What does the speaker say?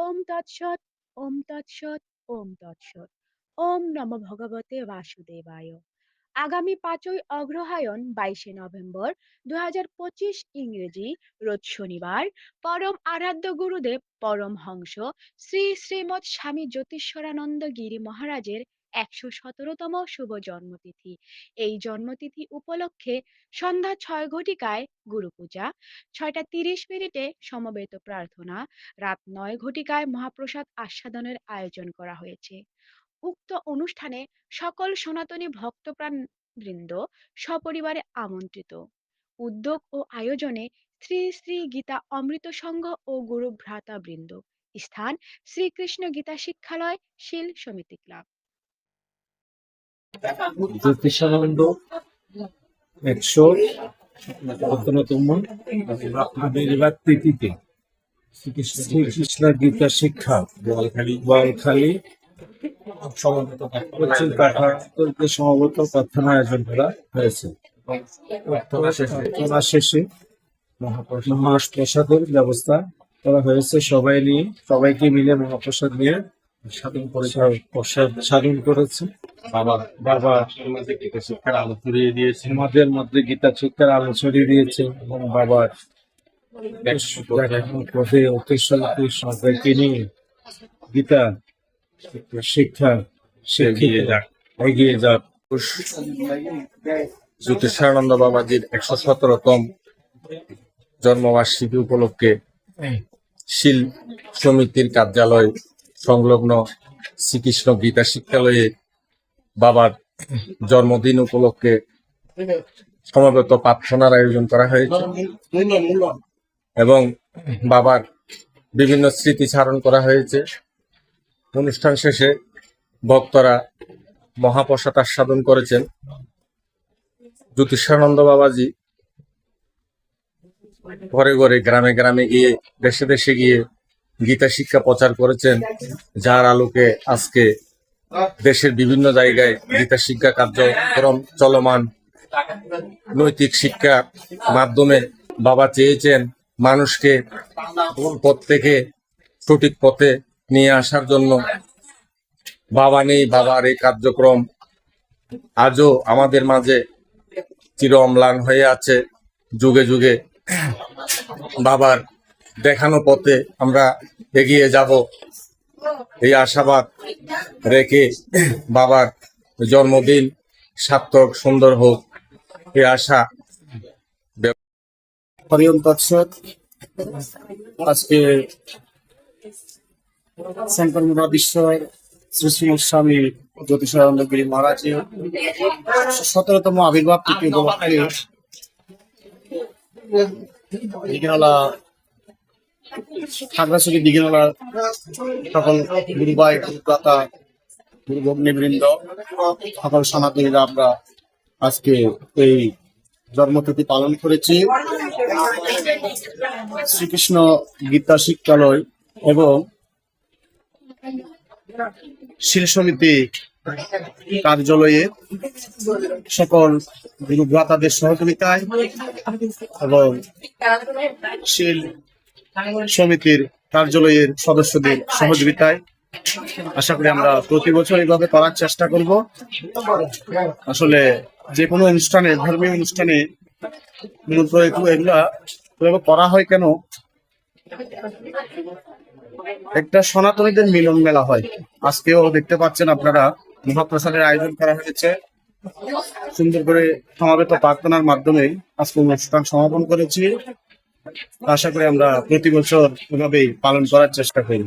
ওম তৎসৎ, ওম তৎসৎ, ওম তৎসৎ। ওম নমো ভগবতে বাসুদেবায়। আগামী ৫ই অগ্রহায়ণ ২২শে নভেম্বর ২০২৫ ইংরেজি রোজ শনিবার পরম আরাধ্য গুরুদেব পরমহংস শ্রী শ্রীমৎ স্বামী জ্যোতিষ্বরানন্দ গিরি মহারাজের ১১৭তম শুভ জন্মতিথি। এই জন্মতিথি উপলক্ষে সন্ধ্যা ৬ ঘটিকায় গুরু পূজা, ৬টা ৩০ মিনিটে সমবেত প্রার্থনা, রাত ৯ ঘটিকায় মহাপ্রসাদ আস্বাদনের আয়োজন করা হয়েছে। উক্ত অনুষ্ঠানে সকল সনাতনী ভক্তপ্রাণ বৃন্দ সপরিবারে আমন্ত্রিত। উদ্যোগ ও আয়োজনে শ্রী শ্রী গীতা অমৃত সংঘ ও গুরু ভ্রাতা বৃন্দ। স্থান শ্রীকৃষ্ণ গীতা শিক্ষালয়, শীল সমিতি ক্লাব। জ্যোতিষানন্দ ১১৭তম আবির্ভাব তিথিতে শ্রীকৃষ্ণ গীতা শিক্ষা বোয়ালখালী সমবেত প্রার্থনা আয়োজন করা হয়েছে। প্রার্থনা শেষে মহাপ্রসাদের ব্যবস্থা করা হয়েছে। সবাইকে মিলে মহাপ্রসাদ নিয়ে সাধন করেছে। বাবা গীতা শিক্ষার আলো ছড়িয়ে দিয়েছে, আমাদের মধ্যে গীতা শিক্ষার আলো ছড়িয়ে দিয়েছে এবং বাবার পথে সবাইকে নিয়ে গীতা শিক্ষা এগিয়ে যাক। জ্যোতিষানন্দ বাবাজির ১১৭তম জন্মবার্ষিকী উপলক্ষে শীল সমিতির কার্যালয় সংলগ্ন শ্রীকৃষ্ণ গীতা শিক্ষালয়ে বাবার জন্মদিন উপলক্ষে সমবেত প্রার্থনার আয়োজন করা হয়েছে এবং বাবার বিভিন্ন স্মৃতি স্মরণ করা হয়েছে। অনুষ্ঠান শেষে ভক্তরা মহাপ্রসাদ আস্বাদন করেছেন। জ্যোতিষানন্দ বাবাজি ঘরে ঘরে গ্রামে গ্রামে গিয়ে দেশে দেশে গিয়ে গীতা শিক্ষা প্রচার করেছেন, যার আলোকে আজকে দেশের বিভিন্ন জায়গায় গীতা শিক্ষা কার্যক্রম চলমান। নৈতিক শিক্ষার মাধ্যমে বাবা চেয়েছেন মানুষকে ভুল পথ থেকে সঠিক পথে নিয়ে আসার জন্য। বাবা নেই, বাবার এই কার্যক্রম আজও আমাদের মাঝে চির অম্লান হয়ে আছে। যুগে যুগে বাবার দেখানো পথে আমরা এগিয়ে যাব, এই আশাবাদ রেখে বাবার জন্মদিন সার্থক সুন্দর হোক এই আশা। হরিওম তৎসৎ। আজকে শঙ্কর মহাবিশ্বর শ্রী শ্রী স্বামী জ্যোতিষানন্দ গিরি মহারাজের ১৭তম আবির্ভাব তিথি উপলক্ষে দিঘিনালা খাগড়াছড়ি দিঘিনালা সকল গুরুভাই গুরুপ্রাতা গুরু ভগ্নীবৃন্দ সকল সনাতনীরা আমরা আজকে এই জন্মতিথি পালন করেছি। শ্রীকৃষ্ণ গীতা শিক্ষালয় এবং শীল সমিতি কার্যালয়ে সকল গুরু ভ্রাতাদের সহযোগিতায় এবং শীল সমিতির কার্যালয়ের সদস্যদের সহযোগিতায় আশা করি আমরা প্রতি বছর এইভাবে করার চেষ্টা করব। আসলে যে কোনো অনুষ্ঠানে, ধর্মীয় অনুষ্ঠানে এগুলা করা হয় কেন, একটা সনাতনীদের মিলন মেলা হয়। আজকেও দেখতে পাচ্ছেন আপনারা মহাপ্রসাদের আয়োজন করা হয়েছে। সুন্দর করে সমাবেত প্রার্থনার মাধ্যমে আজকে অনুষ্ঠান সমাপন করেছি। আশা করি আমরা প্রতি বছর এভাবেই পালন করার চেষ্টা করি।